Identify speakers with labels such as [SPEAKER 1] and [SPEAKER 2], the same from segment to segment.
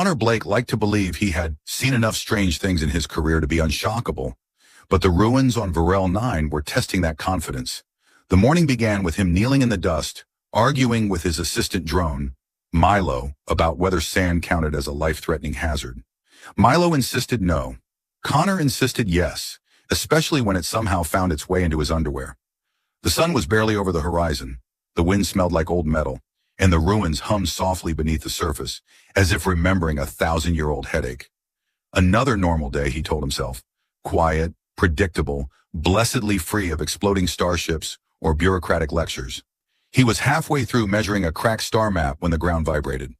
[SPEAKER 1] Connor Blake liked to believe he had seen enough strange things in his career to be unshockable, but the ruins on Varel 9 were testing that confidence. The morning began with him kneeling in the dust, arguing with his assistant drone, Milo, about whether sand counted as a life-threatening hazard. Milo insisted no. Connor insisted yes, especially when it somehow found its way into his underwear. The sun was barely over the horizon. The wind smelled like old metal, and the ruins hummed softly beneath the surface, as if remembering a 1,000-year-old headache. Another normal day, he told himself. Quiet, predictable, blessedly free of exploding starships or bureaucratic lectures. He was halfway through measuring a cracked star map when the ground vibrated.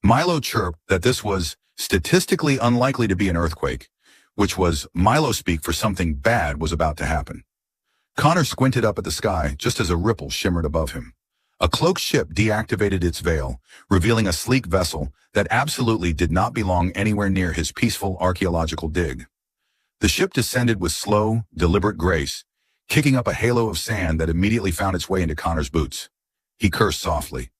[SPEAKER 1] Milo chirped that this was statistically unlikely to be an earthquake, which was Milo speak for something bad was about to happen. Connor squinted up at the sky just as a ripple shimmered above him. A cloaked ship deactivated its veil, revealing a sleek vessel that absolutely did not belong anywhere near his peaceful archaeological dig. The ship descended with slow, deliberate grace, kicking up a halo of sand that immediately found its way into Connor's boots. He cursed softly.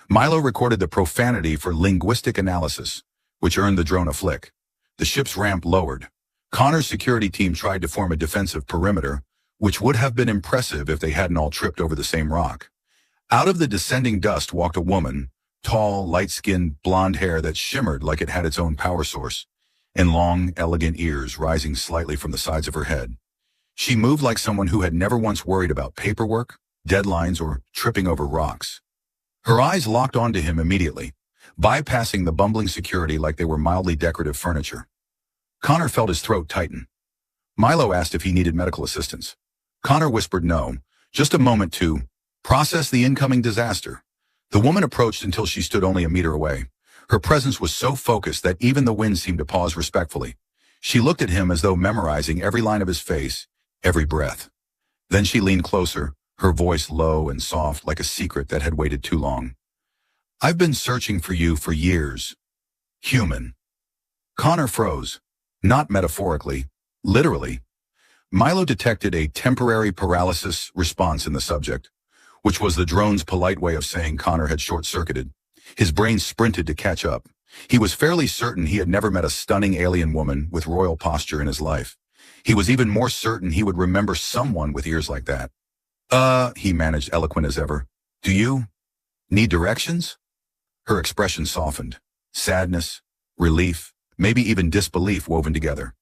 [SPEAKER 1] Milo recorded the profanity for linguistic analysis, which earned the drone a flick. The ship's ramp lowered. Connor's security team tried to form a defensive perimeter, which would have been impressive if they hadn't all tripped over the same rock. Out of the descending dust walked a woman, tall, light-skinned, blonde hair that shimmered like it had its own power source, and long, elegant ears rising slightly from the sides of her head. She moved like someone who had never once worried about paperwork, deadlines, or tripping over rocks. Her eyes locked onto him immediately, bypassing the bumbling security like they were mildly decorative furniture. Connor felt his throat tighten. Milo asked if he needed medical assistance. Connor whispered no, just a moment to process the incoming disaster. The woman approached until she stood only a meter away. Her presence was so focused that even the wind seemed to pause respectfully. She looked at him as though memorizing every line of his face, every breath. Then she leaned closer, her voice low and soft like a secret that had waited too long. I've been searching for you for years. Human. Connor froze. Not metaphorically, literally. Milo detected a temporary paralysis response in the subject, which was the drone's polite way of saying Connor had short-circuited. His brain sprinted to catch up. He was fairly certain he had never met a stunning alien woman with royal posture in his life. He was even more certain he would remember someone with ears like that. He managed, eloquent as ever. Do you need directions? Her expression softened. Sadness, relief, maybe even disbelief woven together.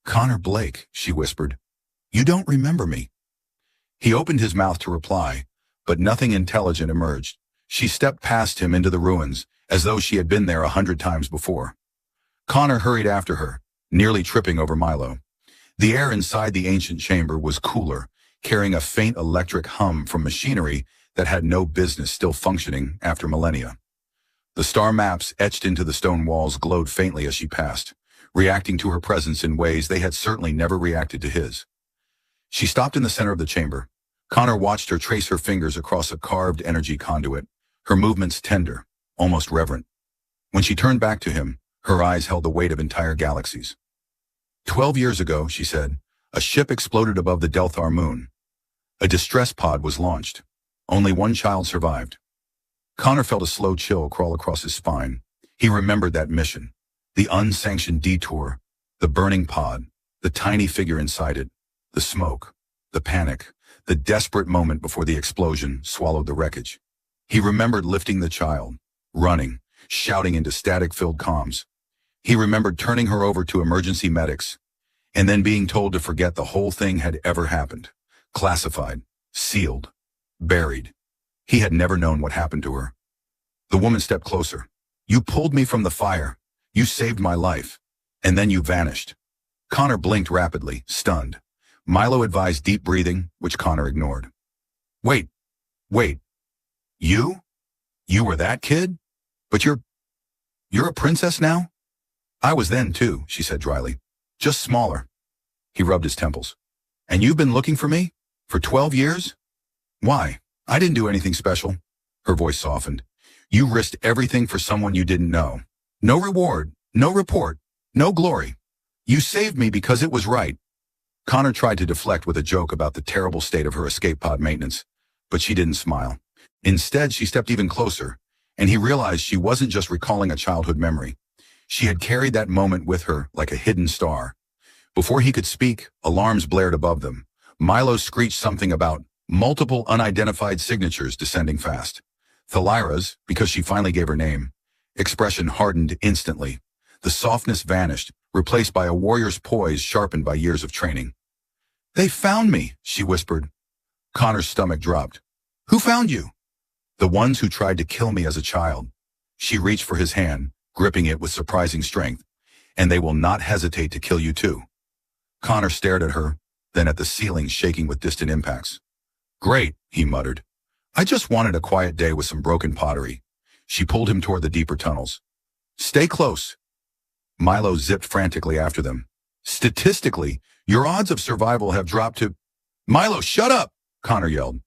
[SPEAKER 1] Connor Blake, she whispered. You don't remember me. He opened his mouth to reply, but nothing intelligent emerged. She stepped past him into the ruins, as though she had been there 100 times before. Connor hurried after her, nearly tripping over Milo. The air inside the ancient chamber was cooler, carrying a faint electric hum from machinery that had no business still functioning after millennia. The star maps etched into the stone walls glowed faintly as she passed, reacting to her presence in ways they had certainly never reacted to his. She stopped in the center of the chamber. Connor watched her trace her fingers across a carved energy conduit, her movements tender, almost reverent. When she turned back to him, her eyes held the weight of entire galaxies. 12 years ago, she said, a ship exploded above the Delthar moon. A distress pod was launched. Only one child survived. Connor felt a slow chill crawl across his spine. He remembered that mission, the unsanctioned detour, the burning pod, the tiny figure inside it, the smoke, the panic, the desperate moment before the explosion swallowed the wreckage. He remembered lifting the child, running, shouting into static-filled comms. He remembered turning her over to emergency medics, and then being told to forget the whole thing had ever happened. Classified, sealed, buried. He had never known what happened to her. The woman stepped closer. You pulled me from the fire. You saved my life. And then you vanished. Connor blinked rapidly, stunned. Milo advised deep breathing, which Connor ignored. Wait. You? You were that kid? But you're a princess now? I was then too, she said dryly. Just smaller. He rubbed his temples. And you've been looking for me? For 12 years? Why? I didn't do anything special. Her voice softened. You risked everything for someone you didn't know. No reward, no report, no glory. You saved me because it was right. Connor tried to deflect with a joke about the terrible state of her escape pod maintenance, but she didn't smile. Instead, she stepped even closer, and he realized she wasn't just recalling a childhood memory. She had carried that moment with her like a hidden star. Before he could speak, alarms blared above them. Milo screeched something about multiple unidentified signatures descending fast. Thalira's, because she finally gave her name, expression hardened instantly. The softness vanished, replaced by a warrior's poise sharpened by years of training. "They found me," she whispered. Connor's stomach dropped. "Who found you?" "The ones who tried to kill me as a child." She reached for his hand, gripping it with surprising strength. "And they will not hesitate to kill you too." Connor stared at her, then at the ceiling shaking with distant impacts. "Great," he muttered. "I just wanted a quiet day with some broken pottery." She pulled him toward the deeper tunnels. "Stay close." Milo zipped frantically after them. "Statistically, your odds of survival have dropped to—" "Milo, shut up!" Connor yelled.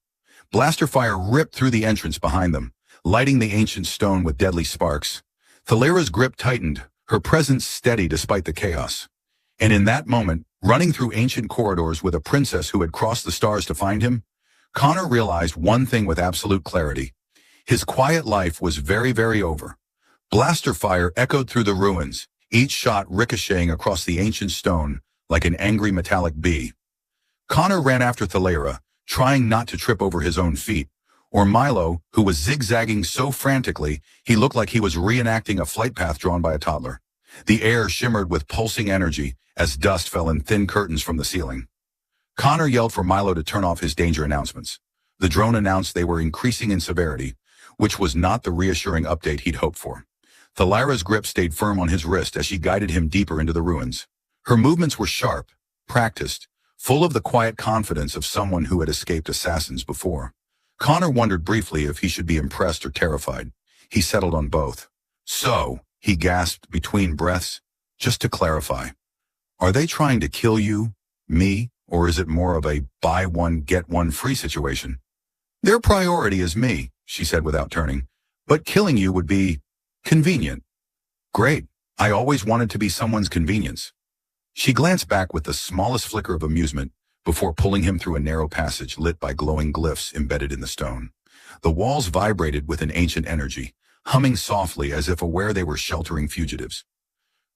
[SPEAKER 1] Blaster fire ripped through the entrance behind them, lighting the ancient stone with deadly sparks. Thalira's grip tightened, her presence steady despite the chaos. And in that moment, running through ancient corridors with a princess who had crossed the stars to find him, Connor realized one thing with absolute clarity. His quiet life was very, very over. Blaster fire echoed through the ruins, each shot ricocheting across the ancient stone like an angry metallic bee. Connor ran after Thalira, trying not to trip over his own feet, or Milo, who was zigzagging so frantically he looked like he was reenacting a flight path drawn by a toddler. The air shimmered with pulsing energy as dust fell in thin curtains from the ceiling. Connor yelled for Milo to turn off his danger announcements. The drone announced they were increasing in severity, which was not the reassuring update he'd hoped for. Thalira's grip stayed firm on his wrist as she guided him deeper into the ruins. Her movements were sharp, practiced, full of the quiet confidence of someone who had escaped assassins before. Connor wondered briefly if he should be impressed or terrified. He settled on both. "So," he gasped between breaths, "just to clarify, are they trying to kill you, me, or is it more of a buy one, get one free situation?" "Their priority is me," she said without turning, "but killing you would be convenient." "Great. I always wanted to be someone's convenience." She glanced back with the smallest flicker of amusement before pulling him through a narrow passage lit by glowing glyphs embedded in the stone. The walls vibrated with an ancient energy, humming softly as if aware they were sheltering fugitives.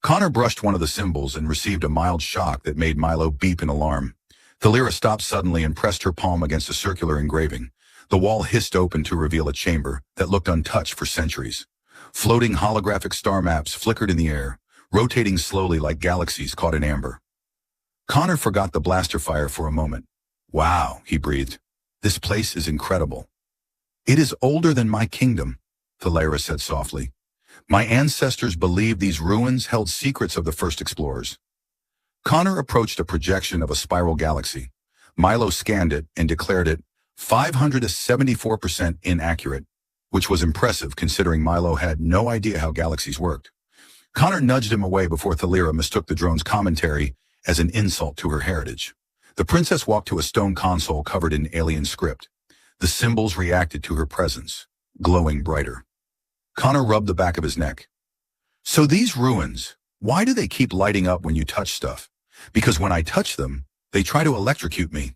[SPEAKER 1] Connor brushed one of the symbols and received a mild shock that made Milo beep in alarm. Thalira stopped suddenly and pressed her palm against a circular engraving. The wall hissed open to reveal a chamber that looked untouched for centuries. Floating holographic star maps flickered in the air, rotating slowly like galaxies caught in amber. Connor forgot the blaster fire for a moment. "Wow," he breathed. "This place is incredible." "It is older than my kingdom," Thalira said softly. "My ancestors believed these ruins held secrets of the first explorers." Connor approached a projection of a spiral galaxy. Milo scanned it and declared it 574% inaccurate, which was impressive considering Milo had no idea how galaxies worked. Connor nudged him away before Thalira mistook the drone's commentary as an insult to her heritage. The princess walked to a stone console covered in alien script. The symbols reacted to her presence, glowing brighter. Connor rubbed the back of his neck. "So these ruins, why do they keep lighting up when you touch stuff? Because when I touch them, they try to electrocute me."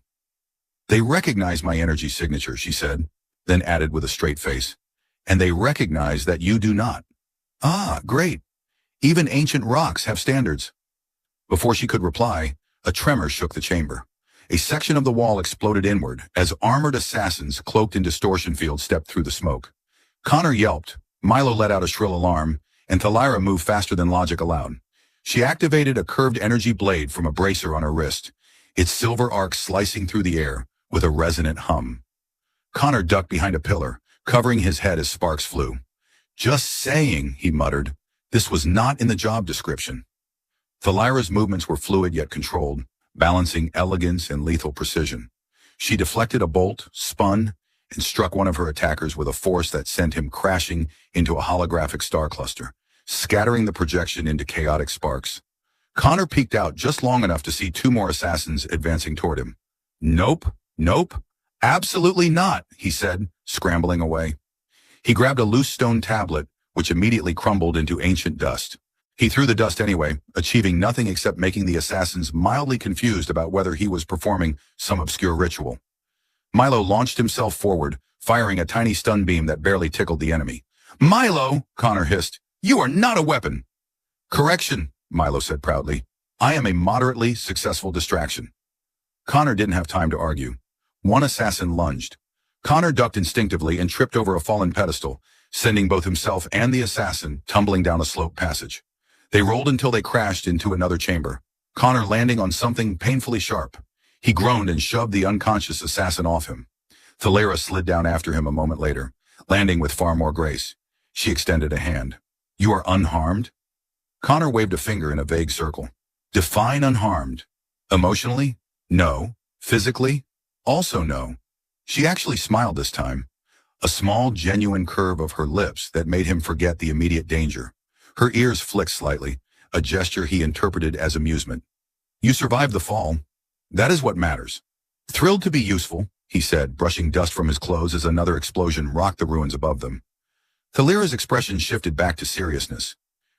[SPEAKER 1] "They recognize my energy signature," she said, then added with a straight face. "And they recognize that you do not." "Ah, great. Even ancient rocks have standards." Before she could reply, a tremor shook the chamber. A section of the wall exploded inward as armored assassins cloaked in distortion fields stepped through the smoke. Connor yelped, Milo let out a shrill alarm, and Thalira moved faster than logic allowed. She activated a curved energy blade from a bracer on her wrist, its silver arc slicing through the air with a resonant hum. Connor ducked behind a pillar, covering his head as sparks flew. "Just saying," he muttered. "This was not in the job description." Thalira's movements were fluid yet controlled, balancing elegance and lethal precision. She deflected a bolt, spun, and struck one of her attackers with a force that sent him crashing into a holographic star cluster, scattering the projection into chaotic sparks. Connor peeked out just long enough to see two more assassins advancing toward him. "Nope, nope, absolutely not," he said, scrambling away. He grabbed a loose stone tablet, which immediately crumbled into ancient dust. He threw the dust anyway, achieving nothing except making the assassins mildly confused about whether he was performing some obscure ritual. Milo launched himself forward, firing a tiny stun beam that barely tickled the enemy. "Milo," Connor hissed, "you are not a weapon." Correction, Milo said proudly. I am a moderately successful distraction. Connor didn't have time to argue. One assassin lunged. Connor ducked instinctively and tripped over a fallen pedestal, sending both himself and the assassin tumbling down a slope passage. They rolled until they crashed into another chamber, Connor landing on something painfully sharp. He groaned and shoved the unconscious assassin off him. Thalera slid down after him a moment later, landing with far more grace. She extended a hand. You are unharmed? Connor waved a finger in a vague circle. Define unharmed. Emotionally? No. Physically? Also no. She actually smiled this time. A small, genuine curve of her lips that made him forget the immediate danger. Her ears flicked slightly, a gesture he interpreted as amusement. You survived the fall. That is what matters. Thrilled to be useful, he said, brushing dust from his clothes as another explosion rocked the ruins above them. Thalera's expression shifted back to seriousness.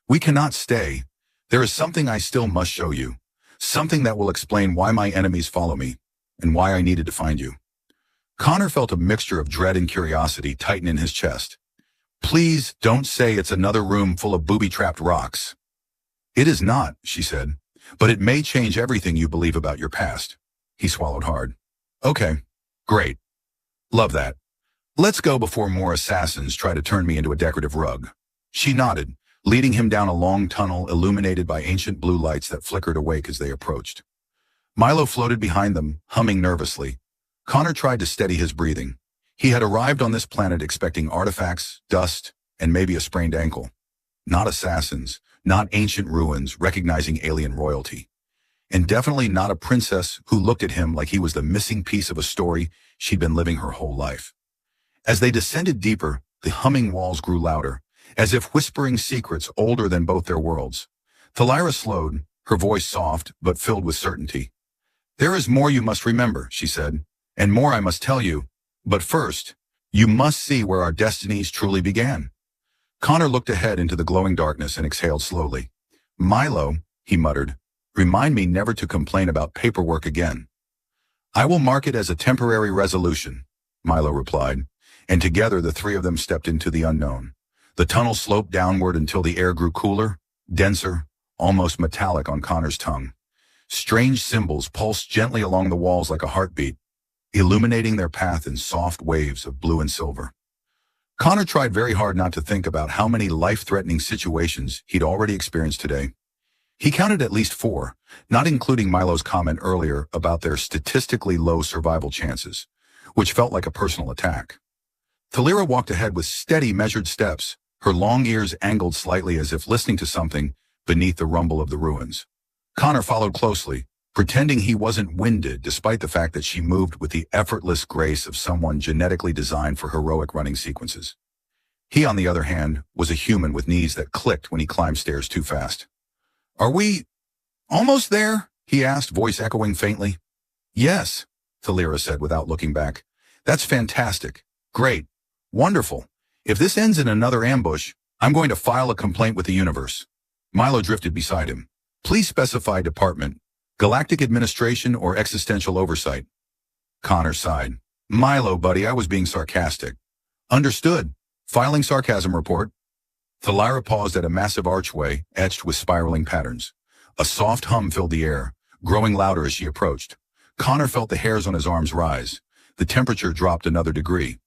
[SPEAKER 1] We cannot stay. There is something I still must show you. Something that will explain why my enemies follow me, and why I needed to find you. Connor felt a mixture of dread and curiosity tighten in his chest. Please don't say it's another room full of booby-trapped rocks. It is not, she said, but it may change everything you believe about your past. He swallowed hard. Okay, great. Love that. Let's go before more assassins try to turn me into a decorative rug. She nodded, leading him down a long tunnel illuminated by ancient blue lights that flickered awake as they approached. Milo floated behind them, humming nervously. Connor tried to steady his breathing. He had arrived on this planet expecting artifacts, dust, and maybe a sprained ankle. Not assassins, not ancient ruins recognizing alien royalty. And definitely not a princess who looked at him like he was the missing piece of a story she'd been living her whole life. As they descended deeper, the humming walls grew louder, as if whispering secrets older than both their worlds. Thalera slowed, her voice soft but filled with certainty. There is more you must remember, she said, and more I must tell you. But first, you must see where our destinies truly began. Connor looked ahead into the glowing darkness and exhaled slowly. Milo, he muttered, remind me never to complain about paperwork again. I will mark it as a temporary resolution, Milo replied, and together the three of them stepped into the unknown. The tunnel sloped downward until the air grew cooler, denser, almost metallic on Connor's tongue. Strange symbols pulsed gently along the walls like a heartbeat, illuminating their path in soft waves of blue and silver. Connor tried very hard not to think about how many life-threatening situations he'd already experienced today. He counted at least 4, not including Milo's comment earlier about their statistically low survival chances, which felt like a personal attack. Thalera walked ahead with steady, measured steps, her long ears angled slightly as if listening to something beneath the rumble of the ruins. Connor followed closely, pretending he wasn't winded despite the fact that she moved with the effortless grace of someone genetically designed for heroic running sequences. He, on the other hand, was a human with knees that clicked when he climbed stairs too fast. Are we almost there? He asked, voice echoing faintly. Yes, Thalera said without looking back. That's fantastic. Great. Wonderful. If this ends in another ambush, I'm going to file a complaint with the universe. Milo drifted beside him. Please specify department, Galactic Administration or Existential Oversight. Connor sighed. Milo, buddy, I was being sarcastic. Understood. Filing sarcasm report. Thalera paused at a massive archway etched with spiraling patterns. A soft hum filled the air, growing louder as she approached. Connor felt the hairs on his arms rise. The temperature dropped another degree.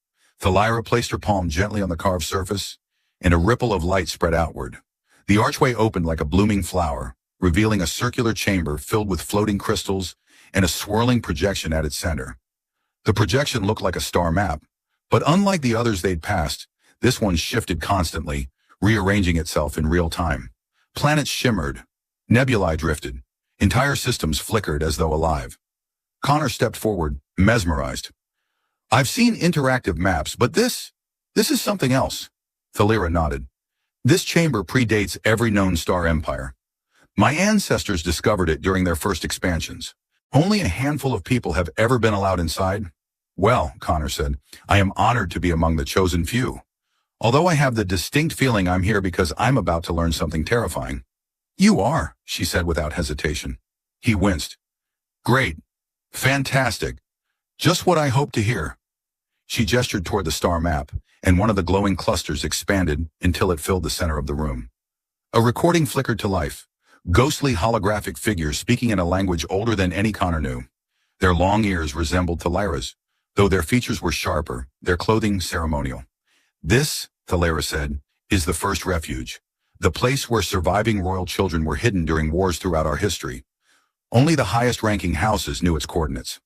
[SPEAKER 1] Thalera placed her palm gently on the carved surface, and a ripple of light spread outward. The archway opened like a blooming flower, revealing a circular chamber filled with floating crystals and a swirling projection at its center. The projection looked like a star map, but unlike the others they'd passed, this one shifted constantly, rearranging itself in real time. Planets shimmered, nebulae drifted, entire systems flickered as though alive. Connor stepped forward, mesmerized. I've seen interactive maps, but this is something else. Thalera nodded. This chamber predates every known star empire. My ancestors discovered it during their first expansions. Only a handful of people have ever been allowed inside. Well, Connor said, I am honored to be among the chosen few. Although I have the distinct feeling I'm here because I'm about to learn something terrifying. You are, she said without hesitation. He winced. Great. Fantastic. Just what I hoped to hear. She gestured toward the star map, and one of the glowing clusters expanded until it filled the center of the room. A recording flickered to life. Ghostly holographic figures speaking in a language older than any Connor knew. Their long ears resembled Thalara's, though their features were sharper, their clothing ceremonial. This, Thalara said, is the first refuge. The place where surviving royal children were hidden during wars throughout our history. Only the highest-ranking houses knew its coordinates.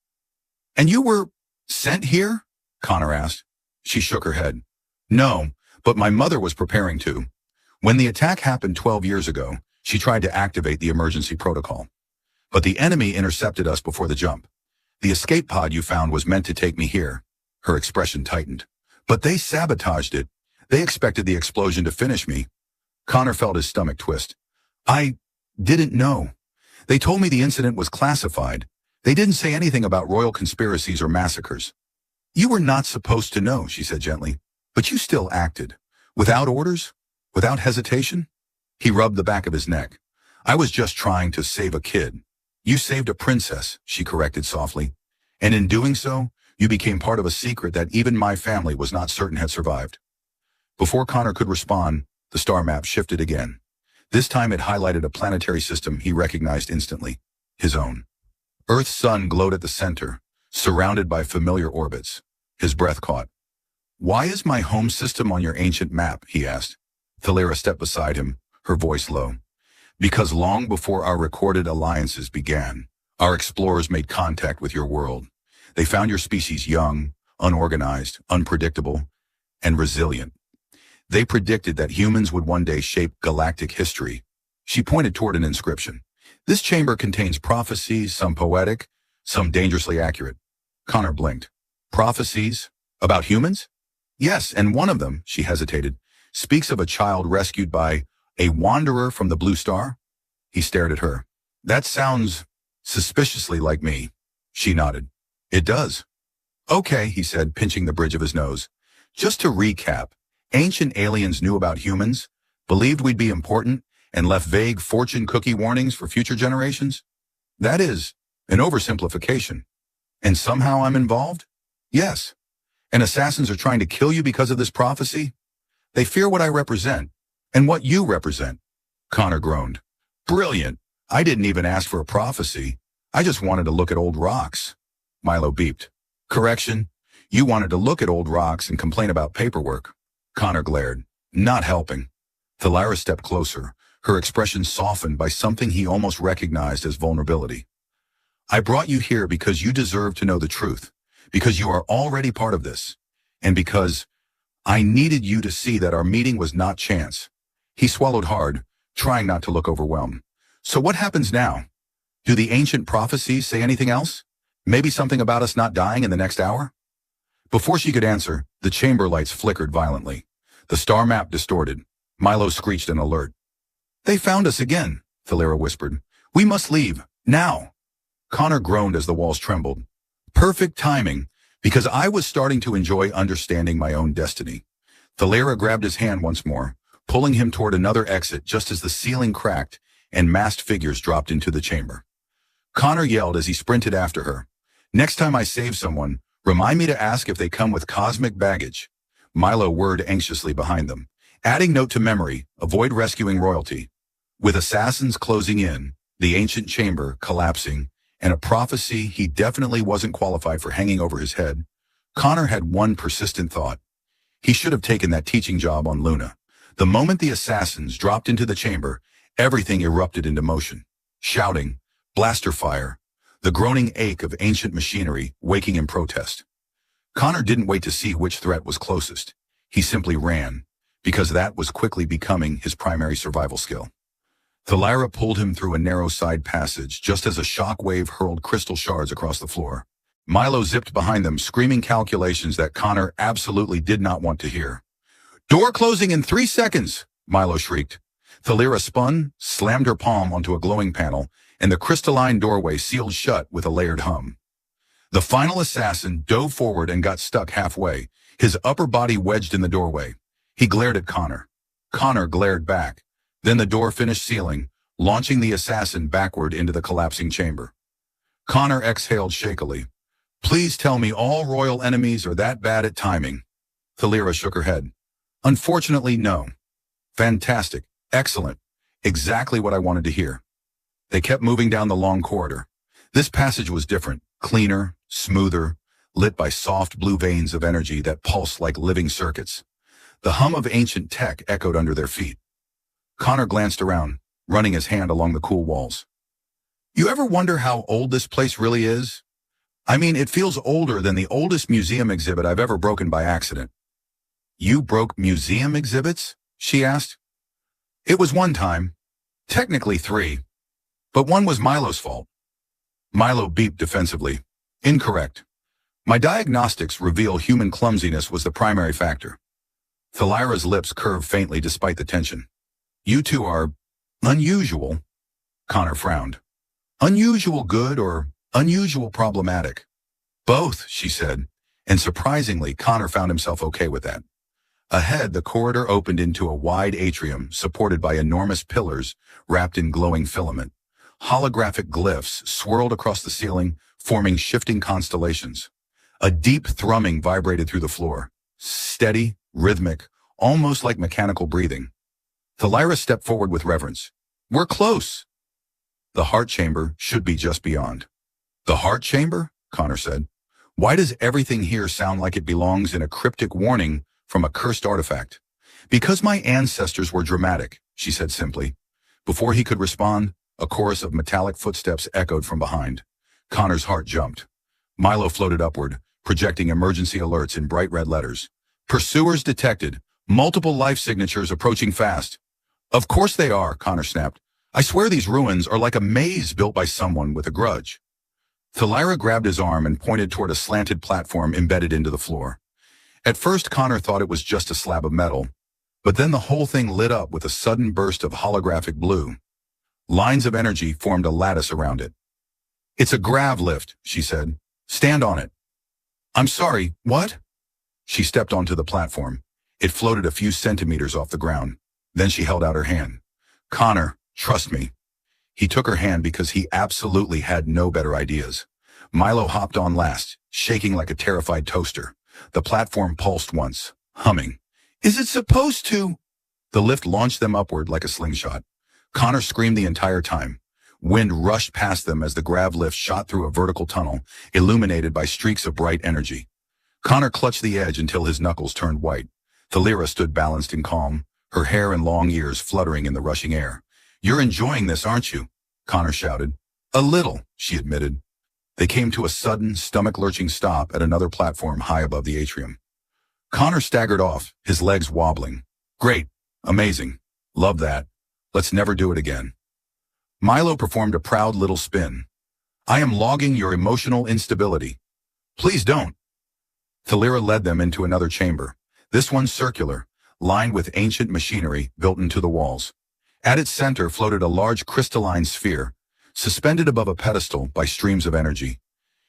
[SPEAKER 1] And you were sent here? Connor asked. She shook her head. No, but my mother was preparing to. When the attack happened 12 years ago, she tried to activate the emergency protocol. But the enemy intercepted us before the jump. The escape pod you found was meant to take me here. Her expression tightened. But they sabotaged it. They expected the explosion to finish me. Connor felt his stomach twist. I didn't know. They told me the incident was classified. They didn't say anything about royal conspiracies or massacres. You were not supposed to know, she said gently. But you still acted. Without orders? Without hesitation? He rubbed the back of his neck. I was just trying to save a kid. You saved a princess, she corrected softly. And in doing so, you became part of a secret that even my family was not certain had survived. Before Connor could respond, the star map shifted again. This time it highlighted a planetary system he recognized instantly. His own. Earth's sun glowed at the center, surrounded by familiar orbits. His breath caught. Why is my home system on your ancient map? He asked. Thalara stepped beside him, her voice low. Because long before our recorded alliances began, our explorers made contact with your world. They found your species young, unorganized, unpredictable, and resilient. They predicted that humans would one day shape galactic history. She pointed toward an inscription. This chamber contains prophecies, some poetic, some dangerously accurate. Connor blinked. Prophecies? About humans? Yes, and one of them, she hesitated, speaks of a child rescued by a wanderer from the Blue Star. He stared at her. That sounds suspiciously like me. She nodded. It does. Okay, he said, pinching the bridge of his nose. Just to recap, ancient aliens knew about humans, believed we'd be important, and left vague fortune cookie warnings for future generations? That is an oversimplification. And somehow I'm involved? Yes. And assassins are trying to kill you because of this prophecy? They fear what I represent, and what you represent. Connor groaned. Brilliant. I didn't even ask for a prophecy. I just wanted to look at old rocks. Milo beeped. Correction. You wanted to look at old rocks and complain about paperwork. Connor glared. Not helping. Thalara stepped closer, her expression softened by something he almost recognized as vulnerability. I brought you here because you deserve to know the truth, because you are already part of this, and because I needed you to see that our meeting was not chance. He swallowed hard, trying not to look overwhelmed. So what happens now? Do the ancient prophecies say anything else? Maybe something about us not dying in the next hour? Before she could answer, the chamber lights flickered violently. The star map distorted. Milo screeched an alert. They found us again, Thalara whispered. We must leave, now. Connor groaned as the walls trembled. Perfect timing, because I was starting to enjoy understanding my own destiny. Thalara grabbed his hand once more, pulling him toward another exit just as the ceiling cracked and masked figures dropped into the chamber. Connor yelled as he sprinted after her. Next time I save someone, remind me to ask if they come with cosmic baggage. Milo whirred anxiously behind them. Adding note to memory, avoid rescuing royalty. With assassins closing in, the ancient chamber collapsing, and a prophecy he definitely wasn't qualified for hanging over his head, Connor had one persistent thought. He should have taken that teaching job on Luna. The moment the assassins dropped into the chamber, everything erupted into motion. Shouting, blaster fire, the groaning ache of ancient machinery waking in protest. Connor didn't wait to see which threat was closest. He simply ran, because that was quickly becoming his primary survival skill. Thalara pulled him through a narrow side passage just as a shock wave hurled crystal shards across the floor. Milo zipped behind them, screaming calculations that Connor absolutely did not want to hear. Door closing in 3 seconds, Milo shrieked. Thalara spun, slammed her palm onto a glowing panel, and the crystalline doorway sealed shut with a layered hum. The final assassin dove forward and got stuck halfway, his upper body wedged in the doorway. He glared at Connor. Connor glared back. Then the door finished sealing, launching the assassin backward into the collapsing chamber. Connor exhaled shakily. Please tell me all royal enemies are that bad at timing. Thalara shook her head. Unfortunately, no. Fantastic. Excellent. Exactly what I wanted to hear. They kept moving down the long corridor. This passage was different, cleaner, smoother, lit by soft blue veins of energy that pulsed like living circuits. The hum of ancient tech echoed under their feet. Connor glanced around, running his hand along the cool walls. You ever wonder how old this place really is? I mean, it feels older than the oldest museum exhibit I've ever broken by accident. You broke museum exhibits? She asked. It was one time. Technically 3. But one was Milo's fault. Milo beeped defensively. Incorrect. My diagnostics reveal human clumsiness was the primary factor. Thalira's lips curved faintly despite the tension. You two are unusual. Connor frowned. Unusual good or unusual problematic? Both, she said, and surprisingly, Connor found himself okay with that. Ahead, the corridor opened into a wide atrium supported by enormous pillars wrapped in glowing filament. Holographic glyphs swirled across the ceiling, forming shifting constellations. A deep thrumming vibrated through the floor. Steady, rhythmic, almost like mechanical breathing. Thalira stepped forward with reverence. We're close. The heart chamber should be just beyond. The heart chamber? Connor said. Why does everything here sound like it belongs in a cryptic warning from a cursed artifact? Because my ancestors were dramatic, she said simply. Before he could respond, a chorus of metallic footsteps echoed from behind. Connor's heart jumped. Milo floated upward, projecting emergency alerts in bright red letters. Pursuers detected. Multiple life signatures approaching fast. Of course they are, Connor snapped. I swear these ruins are like a maze built by someone with a grudge. Thalira grabbed his arm and pointed toward a slanted platform embedded into the floor. At first, Connor thought it was just a slab of metal, but then the whole thing lit up with a sudden burst of holographic blue. Lines of energy formed a lattice around it. It's a grav lift, she said. Stand on it. I'm sorry, what? She stepped onto the platform. It floated a few centimeters off the ground. Then she held out her hand. Connor, trust me. He took her hand because he absolutely had no better ideas. Milo hopped on last, shaking like a terrified toaster. The platform pulsed once, humming. Is it supposed to? The lift launched them upward like a slingshot. Connor screamed the entire time. Wind rushed past them as the grav lift shot through a vertical tunnel, illuminated by streaks of bright energy. Connor clutched the edge until his knuckles turned white. Thalira stood balanced and calm, her hair and long ears fluttering in the rushing air. You're enjoying this, aren't you? Connor shouted. A little, she admitted. They came to a sudden, stomach-lurching stop at another platform high above the atrium. Connor staggered off, his legs wobbling. Great. Amazing. Love that. Let's never do it again. Milo performed a proud little spin. I am logging your emotional instability. Please don't. Thalira led them into another chamber, this one circular, lined with ancient machinery built into the walls. At its center floated a large crystalline sphere, suspended above a pedestal by streams of energy.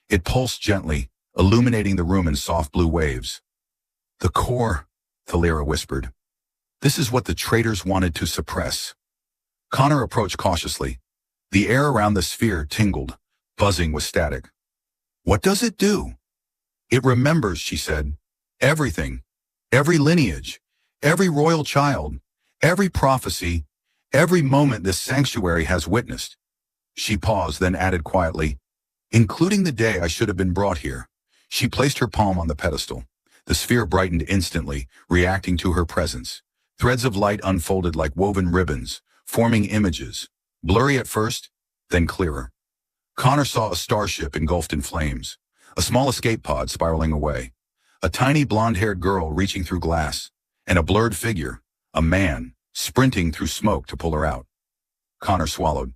[SPEAKER 1] It pulsed gently, illuminating the room in soft blue waves. The core, Thalira whispered. This is what the traitors wanted to suppress. Connor approached cautiously. The air around the sphere tingled, buzzing with static. What does it do? It remembers, she said. Everything. Every lineage. Every royal child. Every prophecy. Every moment this sanctuary has witnessed. She paused, then added quietly, including the day I should have been brought here. She placed her palm on the pedestal. The sphere brightened instantly, reacting to her presence. Threads of light unfolded like woven ribbons, forming images, blurry at first, then clearer. Connor saw a starship engulfed in flames, a small escape pod spiraling away, a tiny blonde-haired girl reaching through glass, and a blurred figure, a man, sprinting through smoke to pull her out. Connor swallowed.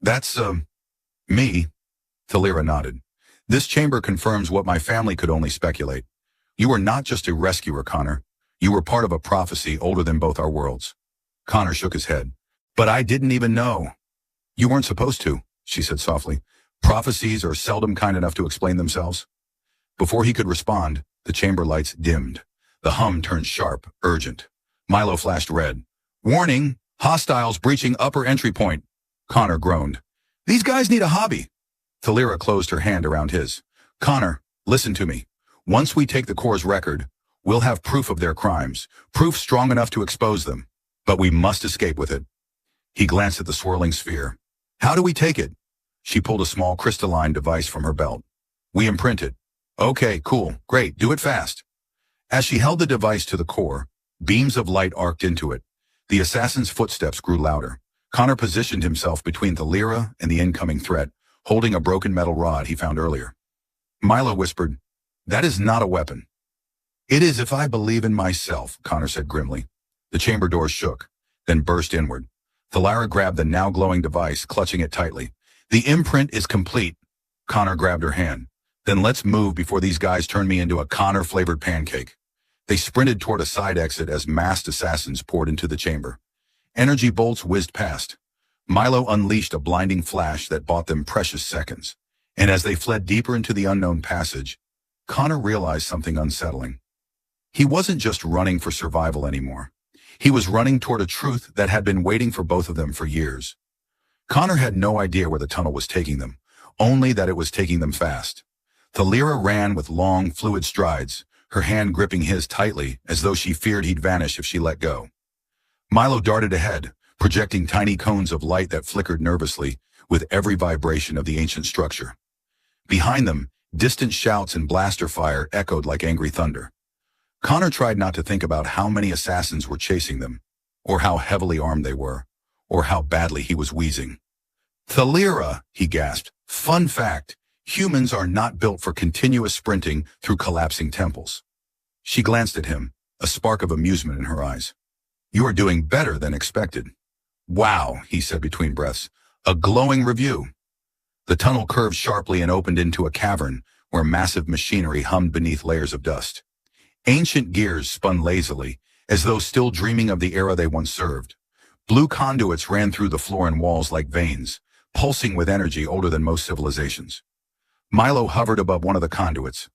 [SPEAKER 1] That's, me. Thalira nodded. This chamber confirms what my family could only speculate. You were not just a rescuer, Connor. You were part of a prophecy older than both our worlds. Connor shook his head. But I didn't even know. You weren't supposed to, she said softly. Prophecies are seldom kind enough to explain themselves. Before he could respond, the chamber lights dimmed. The hum turned sharp, urgent. Milo flashed red. Warning, hostiles breaching upper entry point. Connor groaned. These guys need a hobby. Thalira closed her hand around his. Connor, listen to me. Once we take the Corps' record, we'll have proof of their crimes, proof strong enough to expose them. But we must escape with it. He glanced at the swirling sphere. How do we take it? She pulled a small crystalline device from her belt. We imprint it. Okay, cool, great, do it fast. As she held the device to the core, beams of light arced into it. The assassin's footsteps grew louder. Connor positioned himself between the Lyra and the incoming threat, holding a broken metal rod he found earlier. Milo whispered, "That is not a weapon." "It is if I believe in myself," Connor said grimly. The chamber doors shook, then burst inward. Thalara grabbed the now glowing device, clutching it tightly. "The imprint is complete." Connor grabbed her hand. "Then let's move before these guys turn me into a Connor-flavored pancake." They sprinted toward a side exit as masked assassins poured into the chamber. Energy bolts whizzed past. Milo unleashed a blinding flash that bought them precious seconds. And as they fled deeper into the unknown passage, Connor realized something unsettling. He wasn't just running for survival anymore. He was running toward a truth that had been waiting for both of them for years. Connor had no idea where the tunnel was taking them, only that it was taking them fast. Thalara ran with long, fluid strides, her hand gripping his tightly as though she feared he'd vanish if she let go. Milo darted ahead, projecting tiny cones of light that flickered nervously with every vibration of the ancient structure. Behind them, distant shouts and blaster fire echoed like angry thunder. Connor tried not to think about how many assassins were chasing them, or how heavily armed they were, or how badly he was wheezing. "Thalara," he gasped. "Fun fact, humans are not built for continuous sprinting through collapsing temples." She glanced at him, a spark of amusement in her eyes. "You are doing better than expected." "Wow," he said between breaths. "A glowing review." The tunnel curved sharply and opened into a cavern where massive machinery hummed beneath layers of dust. Ancient gears spun lazily, as though still dreaming of the era they once served. Blue conduits ran through the floor and walls like veins, pulsing with energy older than most civilizations. Milo hovered above one of the conduits.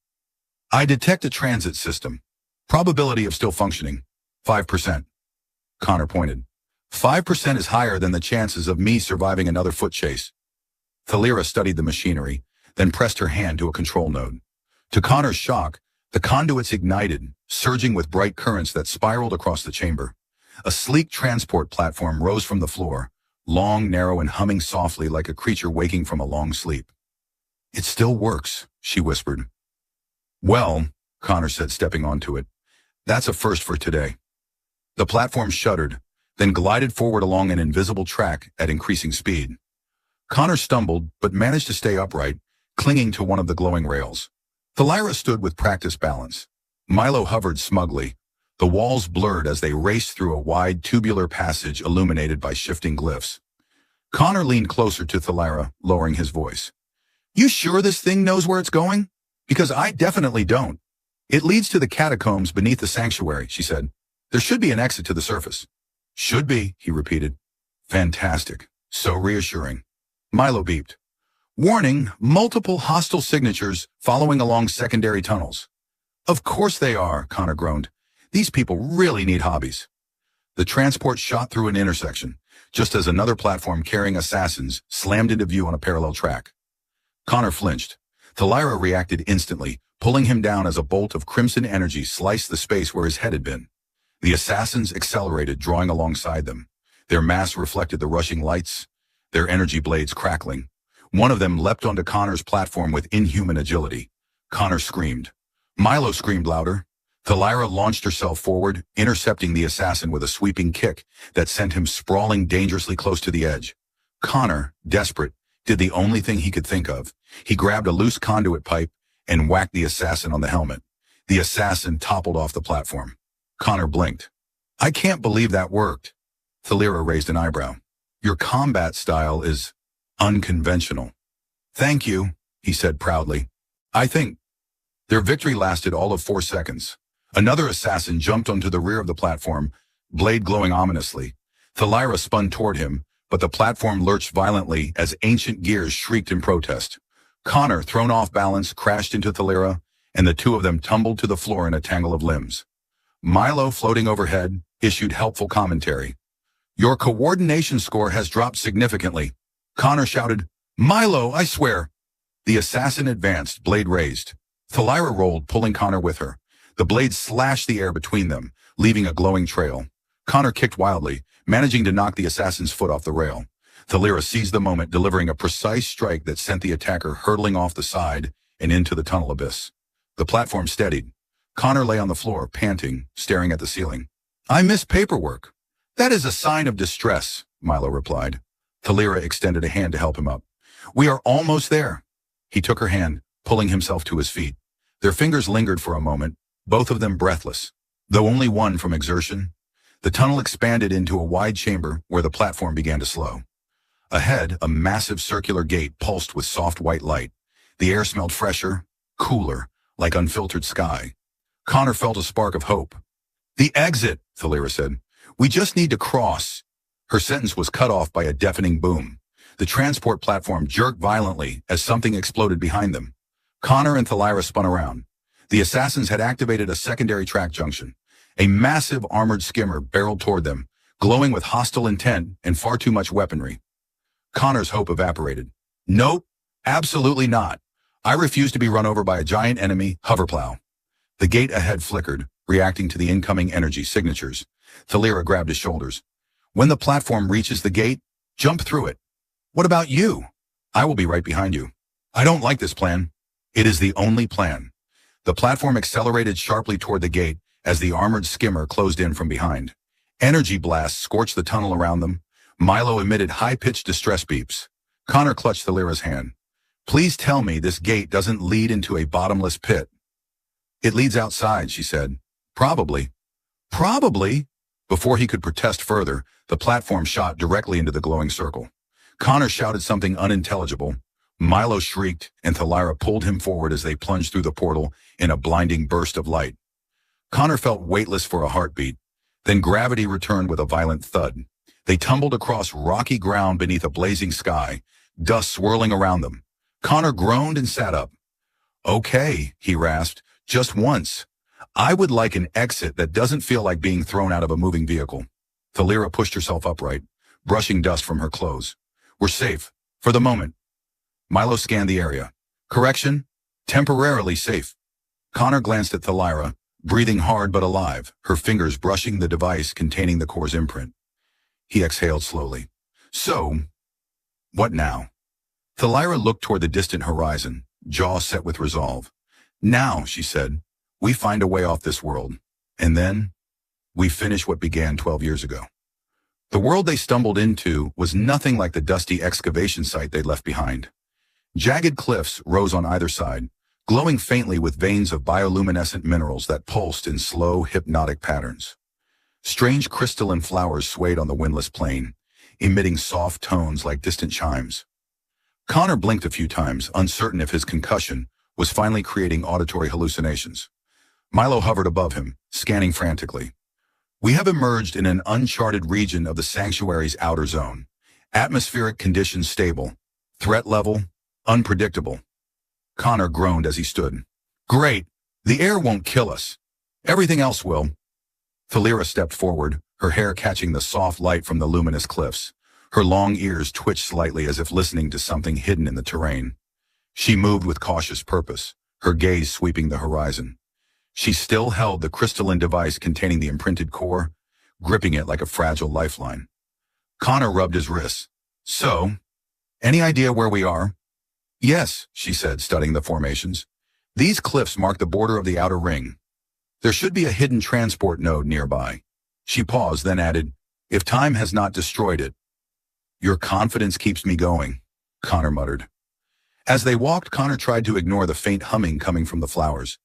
[SPEAKER 1] "I detect a transit system. Probability of still functioning, 5%. Connor pointed. 5% is higher than the chances of me surviving another foot chase. Thalara studied the machinery, then pressed her hand to a control node. To Connor's shock, the conduits ignited, surging with bright currents that spiraled across the chamber. A sleek transport platform rose from the floor, long, narrow, and humming softly like a creature waking from a long sleep. "It still works," she whispered. "Well," Connor said, stepping onto it, "that's a first for today." The platform shuddered, then glided forward along an invisible track at increasing speed. Connor stumbled, but managed to stay upright, clinging to one of the glowing rails. Thalara stood with practiced balance. Milo hovered smugly. The walls blurred as they raced through a wide tubular passage illuminated by shifting glyphs. Connor leaned closer to Thalara, lowering his voice. "You sure this thing knows where it's going? Because I definitely don't." "It leads to the catacombs beneath the sanctuary," she said. "There should be an exit to the surface." "Should be," he repeated. "Fantastic. So reassuring." Milo beeped. "Warning, multiple hostile signatures following along secondary tunnels." "Of course they are," Connor groaned. "These people really need hobbies." The transport shot through an intersection, just as another platform carrying assassins slammed into view on a parallel track. Connor flinched. Thalara reacted instantly, pulling him down as a bolt of crimson energy sliced the space where his head had been. The assassins accelerated, drawing alongside them. Their mass reflected the rushing lights, their energy blades crackling. One of them leapt onto Connor's platform with inhuman agility. Connor screamed. Milo screamed louder. Thalara launched herself forward, intercepting the assassin with a sweeping kick that sent him sprawling dangerously close to the edge. Connor, desperate, did the only thing he could think of. He grabbed a loose conduit pipe and whacked the assassin on the helmet. The assassin toppled off the platform. Connor blinked. "I can't believe that worked." Thalara raised an eyebrow. "Your combat style is unconventional." "Thank you," he said proudly. "I think." Their victory lasted all of 4 seconds. Another assassin jumped onto the rear of the platform, blade glowing ominously. Thalara spun toward him, but the platform lurched violently as ancient gears shrieked in protest. Connor, thrown off balance, crashed into Thalara, and the two of them tumbled to the floor in a tangle of limbs. Milo, floating overhead, issued helpful commentary. "Your coordination score has dropped significantly." Connor shouted, "Milo, I swear." The assassin advanced, blade raised. Thalara rolled, pulling Connor with her. The blade slashed the air between them, leaving a glowing trail. Connor kicked wildly, managing to knock the assassin's foot off the rail. Thalira seized the moment, delivering a precise strike that sent the attacker hurtling off the side and into the tunnel abyss. The platform steadied. Connor lay on the floor, panting, staring at the ceiling. "I miss paperwork." "That is a sign of distress," Milo replied. Thalira extended a hand to help him up. "We are almost there." He took her hand, pulling himself to his feet. Their fingers lingered for a moment, both of them breathless, though only one from exertion. The tunnel expanded into a wide chamber where the platform began to slow. Ahead, a massive circular gate pulsed with soft white light. The air smelled fresher, cooler, like unfiltered sky. Connor felt a spark of hope. "The exit," Thalira said. "We just need to cross." Her sentence was cut off by a deafening boom. The transport platform jerked violently as something exploded behind them. Connor and Thalira spun around. The assassins had activated a secondary track junction. A massive armored skimmer barreled toward them, glowing with hostile intent and far too much weaponry. Connor's hope evaporated. "Nope, absolutely not. I refuse to be run over by a giant enemy hoverplow." The gate ahead flickered, reacting to the incoming energy signatures. Thalira grabbed his shoulders. "When the platform reaches the gate, jump through it." "What about you?" "I will be right behind you." "I don't like this plan." "It is the only plan." The platform accelerated sharply toward the gate as the armored skimmer closed in from behind. Energy blasts scorched the tunnel around them. Milo emitted high-pitched distress beeps. Connor clutched Thalira's hand. "Please tell me this gate doesn't lead into a bottomless pit." "It leads outside," she said. "Probably." "Probably?" Before he could protest further, the platform shot directly into the glowing circle. Connor shouted something unintelligible. Milo shrieked, and Thalira pulled him forward as they plunged through the portal in a blinding burst of light. Connor felt weightless for a heartbeat. Then gravity returned with a violent thud. They tumbled across rocky ground beneath a blazing sky, dust swirling around them. Connor groaned and sat up. "Okay," he rasped, "just once. I would like an exit that doesn't feel like being thrown out of a moving vehicle." Thalira pushed herself upright, brushing dust from her clothes. "We're safe, for the moment." Milo scanned the area. "Correction, temporarily safe." Connor glanced at Thalira, breathing hard but alive, her fingers brushing the device containing the core's imprint. He exhaled slowly. "So, what now?" Thalira looked toward the distant horizon, jaw set with resolve. "Now," she said, "we find a way off this world. And then, we finish what began 12 years ago." The world they stumbled into was nothing like the dusty excavation site they'd left behind. Jagged cliffs rose on either side, glowing faintly with veins of bioluminescent minerals that pulsed in slow, hypnotic patterns. Strange crystalline flowers swayed on the windless plain, emitting soft tones like distant chimes. Connor blinked a few times, uncertain if his concussion was finally creating auditory hallucinations. Milo hovered above him, scanning frantically. "We have emerged in an uncharted region of the sanctuary's outer zone. Atmospheric conditions stable. Threat level, unpredictable." Connor groaned as he stood. "Great. The air won't kill us. Everything else will." Thalira stepped forward, her hair catching the soft light from the luminous cliffs. Her long ears twitched slightly as if listening to something hidden in the terrain. She moved with cautious purpose, her gaze sweeping the horizon. She still held the crystalline device containing the imprinted core, gripping it like a fragile lifeline. Connor rubbed his wrists. "So, any idea where we are?" "Yes," she said, studying the formations. "These cliffs mark the border of the outer ring. There should be a hidden transport node nearby." She paused, then added, "If time has not destroyed it." "Your confidence keeps me going," Connor muttered. As they walked, Connor tried to ignore the faint humming coming from the flowers.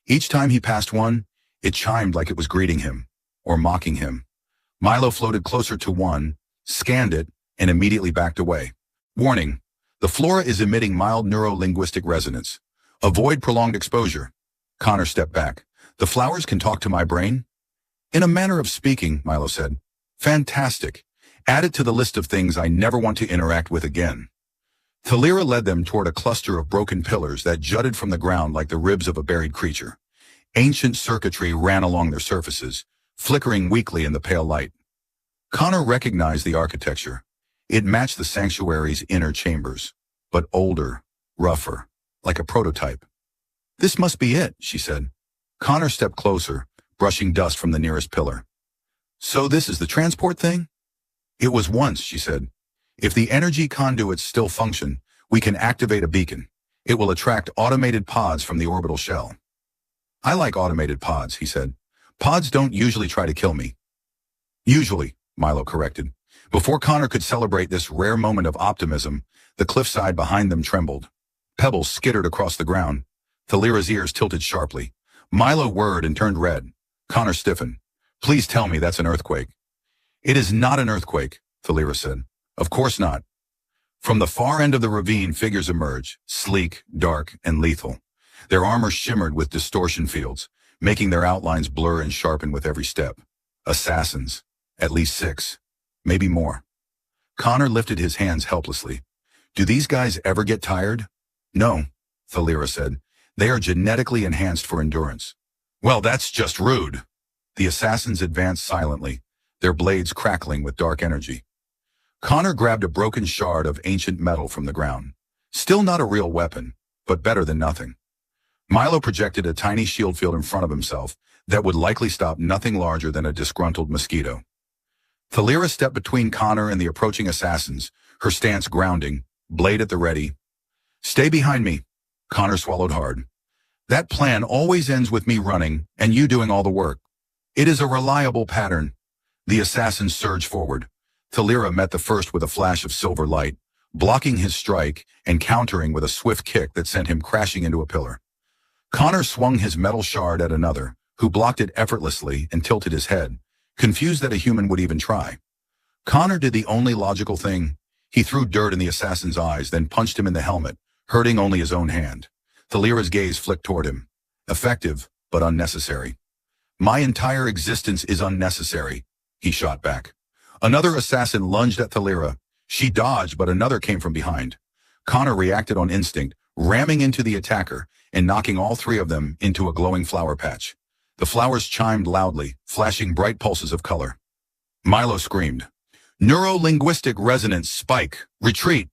[SPEAKER 1] Each time he passed one, it chimed like it was greeting him, or mocking him. Milo floated closer to one, scanned it, and immediately backed away. "Warning, the flora is emitting mild neuro-linguistic resonance. Avoid prolonged exposure." Connor stepped back. "The flowers can talk to my brain?" "In a manner of speaking," Milo said. "Fantastic. Add it to the list of things I never want to interact with again." Thalira led them toward a cluster of broken pillars that jutted from the ground like the ribs of a buried creature. Ancient circuitry ran along their surfaces, flickering weakly in the pale light. Connor recognized the architecture. It matched the sanctuary's inner chambers, but older, rougher, like a prototype. "This must be it," she said. Connor stepped closer, brushing dust from the nearest pillar. So this is the transport thing? It was once, she said. If the energy conduits still function, we can activate a beacon. It will attract automated pods from the orbital shell. I like automated pods, he said. Pods don't usually try to kill me. Usually, Milo corrected. Before Connor could celebrate this rare moment of optimism, the cliffside behind them trembled. Pebbles skittered across the ground. Thalira's ears tilted sharply. Milo whirred and turned red. Connor stiffened. Please tell me that's an earthquake. It is not an earthquake, Thalira said. Of course not. From the far end of the ravine, figures emerged, sleek, dark, and lethal. Their armor shimmered with distortion fields, making their outlines blur and sharpen with every step. Assassins. At least 6. Maybe more. Connor lifted his hands helplessly. Do these guys ever get tired? No, Thalira said. They are genetically enhanced for endurance. Well, that's just rude. The assassins advanced silently, their blades crackling with dark energy. Connor grabbed a broken shard of ancient metal from the ground. Still not a real weapon, but better than nothing. Milo projected a tiny shield field in front of himself that would likely stop nothing larger than a disgruntled mosquito. Thalira stepped between Connor and the approaching assassins, her stance grounding, blade at the ready. Stay behind me. Connor swallowed hard. That plan always ends with me running and you doing all the work. It is a reliable pattern. The assassins surged forward. Thalira met the first with a flash of silver light, blocking his strike and countering with a swift kick that sent him crashing into a pillar. Connor swung his metal shard at another, who blocked it effortlessly and tilted his head, confused that a human would even try. Connor did the only logical thing. He threw dirt in the assassin's eyes, then punched him in the helmet, hurting only his own hand. Thalira's gaze flicked toward him. Effective, but unnecessary. My entire existence is unnecessary, he shot back. Another assassin lunged at Thalira. She dodged, but another came from behind. Connor reacted on instinct, ramming into the attacker and knocking all 3 of them into a glowing flower patch. The flowers chimed loudly, flashing bright pulses of color. Milo screamed. Neuro-linguistic resonance spike. Retreat.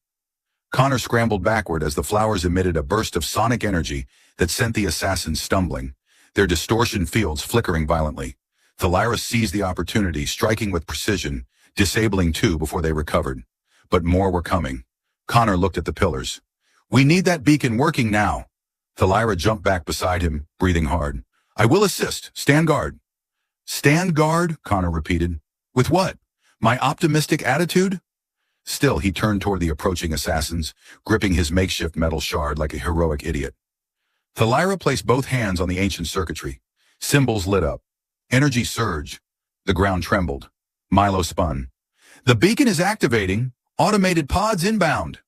[SPEAKER 1] Connor scrambled backward as the flowers emitted a burst of sonic energy that sent the assassins stumbling, their distortion fields flickering violently. Thalira seized the opportunity, striking with precision, disabling 2 before they recovered. But more were coming. Connor looked at the pillars. We need that beacon working now. Thalira jumped back beside him, breathing hard. I will assist. Stand guard. Stand guard? Connor repeated. With what? My optimistic attitude? Still, he turned toward the approaching assassins, gripping his makeshift metal shard like a heroic idiot. Thalira placed both hands on the ancient circuitry. Symbols lit up. Energy surged. The ground trembled. Milo spun. The beacon is activating. Automated pods inbound.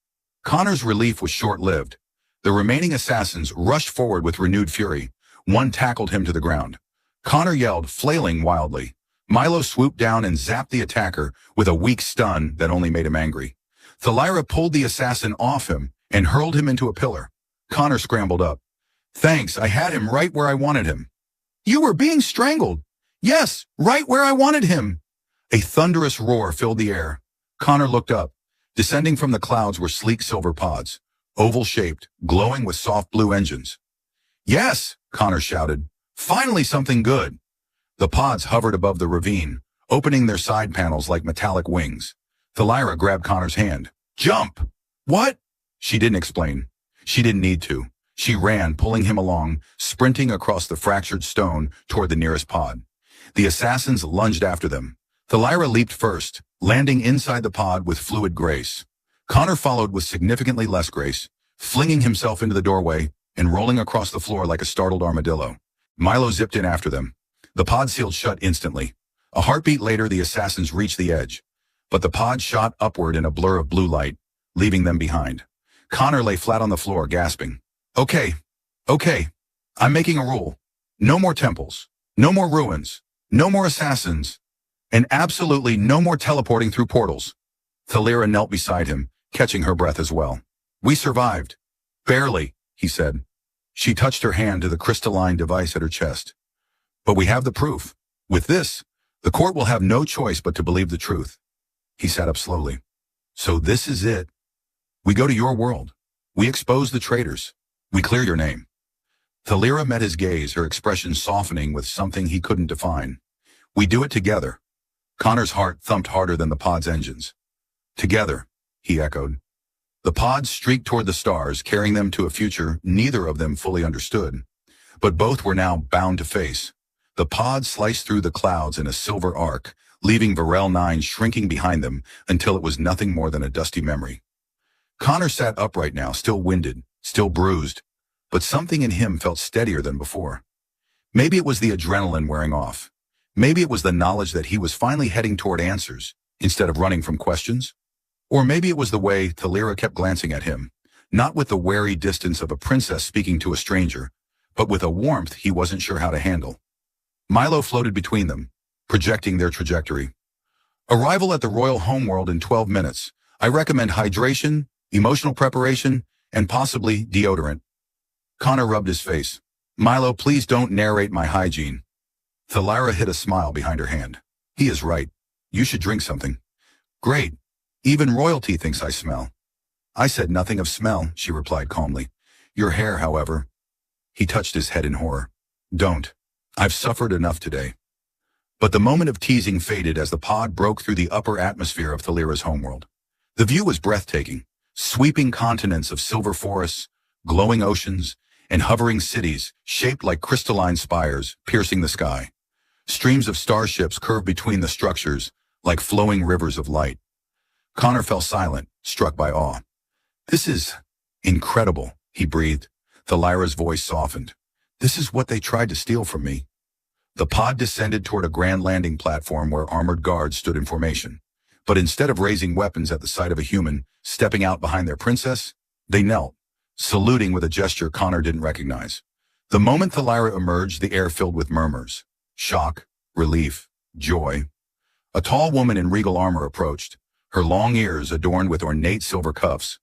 [SPEAKER 1] Connor's relief was short-lived. The remaining assassins rushed forward with renewed fury. One tackled him to the ground. Connor yelled, flailing wildly. Milo swooped down and zapped the attacker with a weak stun that only made him angry. Thalira pulled the assassin off him and hurled him into a pillar. Connor scrambled up. Thanks, I had him right where I wanted him. You were being strangled. Yes, right where I wanted him. A thunderous roar filled the air. Connor looked up. Descending from the clouds were sleek silver pods, oval-shaped, glowing with soft blue engines. Yes, Connor shouted. Finally something good. The pods hovered above the ravine, opening their side panels like metallic wings. Thalira grabbed Connor's hand. Jump! What? She didn't explain. She didn't need to. She ran, pulling him along, sprinting across the fractured stone toward the nearest pod. The assassins lunged after them. Thalira leaped first, landing inside the pod with fluid grace. Connor followed with significantly less grace, flinging himself into the doorway and rolling across the floor like a startled armadillo. Milo zipped in after them. The pod sealed shut instantly. A heartbeat later, the assassins reached the edge, but the pod shot upward in a blur of blue light, leaving them behind. Connor lay flat on the floor, gasping. Okay, I'm making a rule. No more temples, no more ruins, no more assassins, and absolutely no more teleporting through portals. Thalira knelt beside him, catching her breath as well. We survived. Barely, he said. She touched her hand to the crystalline device at her chest. But we have the proof. With this, the court will have no choice but to believe the truth. He sat up slowly. So this is it. We go to your world. We expose the traitors. We clear your name. Thalira met his gaze, her expression softening with something he couldn't define. We do it together. Connor's heart thumped harder than the pod's engines. Together, he echoed. The pods streaked toward the stars, carrying them to a future neither of them fully understood. But both were now bound to face. The pod sliced through the clouds in a silver arc, leaving Varel 9 shrinking behind them until it was nothing more than a dusty memory. Connor sat upright now, still winded, still bruised, but something in him felt steadier than before. Maybe it was the adrenaline wearing off. Maybe it was the knowledge that he was finally heading toward answers instead of running from questions. Or maybe it was the way Thalira kept glancing at him, not with the wary distance of a princess speaking to a stranger, but with a warmth he wasn't sure how to handle. Milo floated between them, projecting their trajectory. Arrival at the royal homeworld in 12 minutes. I recommend hydration, emotional preparation, and possibly deodorant. Connor rubbed his face. Milo, please don't narrate my hygiene. Thalira hid a smile behind her hand. He is right. You should drink something. Great. Even royalty thinks I smell. I said nothing of smell, she replied calmly. Your hair, however. He touched his head in horror. Don't. I've suffered enough today. But the moment of teasing faded as the pod broke through the upper atmosphere of Thalira's homeworld. The view was breathtaking. Sweeping continents of silver forests, glowing oceans, and hovering cities shaped like crystalline spires piercing the sky. Streams of starships curved between the structures like flowing rivers of light. Connor fell silent, struck by awe. This is incredible, he breathed. Thalira's voice softened. This is what they tried to steal from me. The pod descended toward a grand landing platform where armored guards stood in formation. But instead of raising weapons at the sight of a human stepping out behind their princess, they knelt, saluting with a gesture Connor didn't recognize. The moment Thalira emerged, the air filled with murmurs. Shock, relief, joy. A tall woman in regal armor approached, her long ears adorned with ornate silver cuffs.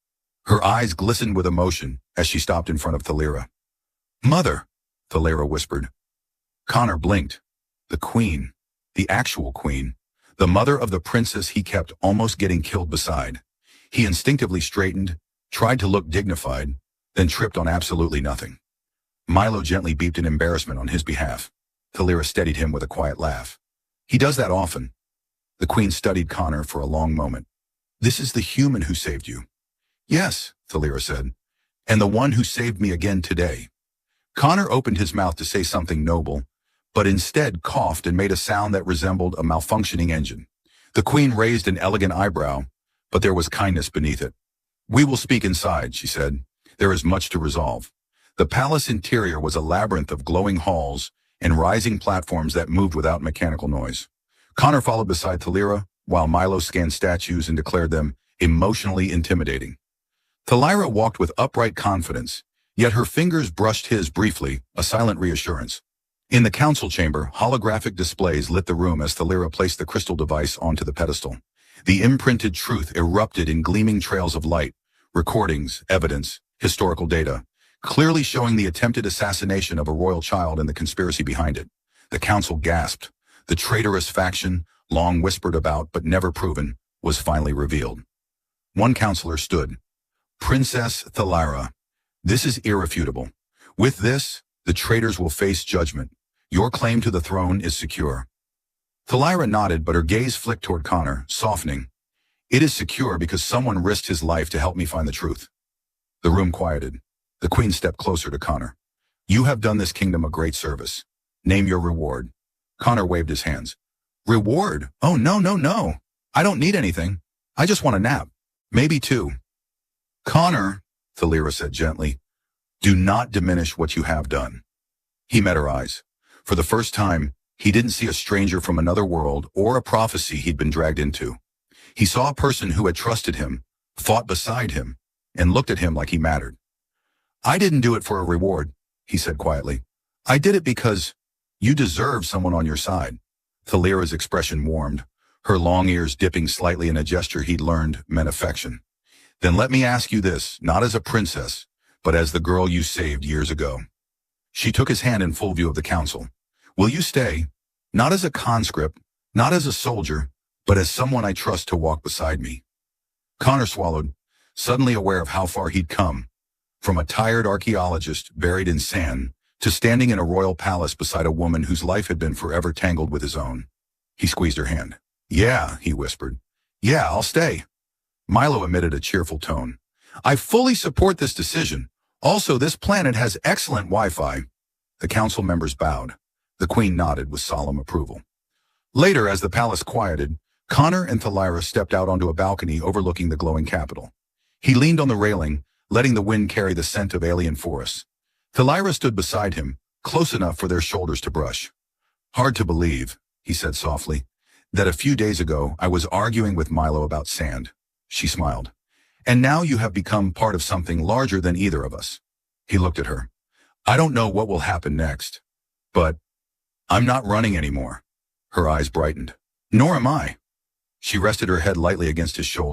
[SPEAKER 1] Her eyes glistened with emotion as she stopped in front of Thalira. Mother, Thalira whispered. Connor blinked. The queen, the actual queen, the mother of the princess he kept almost getting killed beside. He instinctively straightened, tried to look dignified, then tripped on absolutely nothing. Milo gently beeped in embarrassment on his behalf. Thalira steadied him with a quiet laugh. He does that often. The queen studied Connor for a long moment. This is the human who saved you. Yes, Thalira said, and the one who saved me again today. Connor opened his mouth to say something noble, but instead coughed and made a sound that resembled a malfunctioning engine. The queen raised an elegant eyebrow, but there was kindness beneath it. We will speak inside, she said. There is much to resolve. The palace interior was a labyrinth of glowing halls and rising platforms that moved without mechanical noise. Connor followed beside Thalira, while Milo scanned statues and declared them emotionally intimidating. Thalira walked with upright confidence, yet her fingers brushed his briefly, a silent reassurance. In the council chamber, holographic displays lit the room as Thalira placed the crystal device onto the pedestal. The imprinted truth erupted in gleaming trails of light, recordings, evidence, historical data, clearly showing the attempted assassination of a royal child and the conspiracy behind it. The council gasped. The traitorous faction, long whispered about but never proven, was finally revealed. One counselor stood. Princess Thalira. This is irrefutable. With this, the traitors will face judgment. Your claim to the throne is secure. Thalira nodded, but her gaze flicked toward Connor, softening. It is secure because someone risked his life to help me find the truth. The room quieted. The queen stepped closer to Connor. You have done this kingdom a great service. Name your reward. Connor waved his hands. Reward? Oh, no. I don't need anything. I just want a nap. Maybe two. Connor, Thalira said gently, do not diminish what you have done. He met her eyes. For the first time, he didn't see a stranger from another world or a prophecy he'd been dragged into. He saw a person who had trusted him, fought beside him, and looked at him like he mattered. I didn't do it for a reward, he said quietly. I did it because you deserve someone on your side. Thalira's expression warmed, her long ears dipping slightly in a gesture he'd learned meant affection. Then let me ask you this, not as a princess, but as the girl you saved years ago. She took his hand in full view of the council. Will you stay, not as a conscript, not as a soldier, but as someone I trust to walk beside me? Connor swallowed, suddenly aware of how far he'd come, from a tired archaeologist buried in sand to standing in a royal palace beside a woman whose life had been forever tangled with his own. He squeezed her hand. Yeah, he whispered. Yeah, I'll stay. Milo emitted a cheerful tone. I fully support this decision. Also, this planet has excellent Wi-Fi. The council members bowed. The Queen nodded with solemn approval. Later, as the palace quieted, Connor and Thalira stepped out onto a balcony overlooking the glowing capital. He leaned on the railing, letting the wind carry the scent of alien forests. Thalira stood beside him, close enough for their shoulders to brush. Hard to believe, he said softly, that a few days ago I was arguing with Milo about sand. She smiled. And now you have become part of something larger than either of us. He looked at her. I don't know what will happen next, but I'm not running anymore. Her eyes brightened. Nor am I. She rested her head lightly against his shoulder.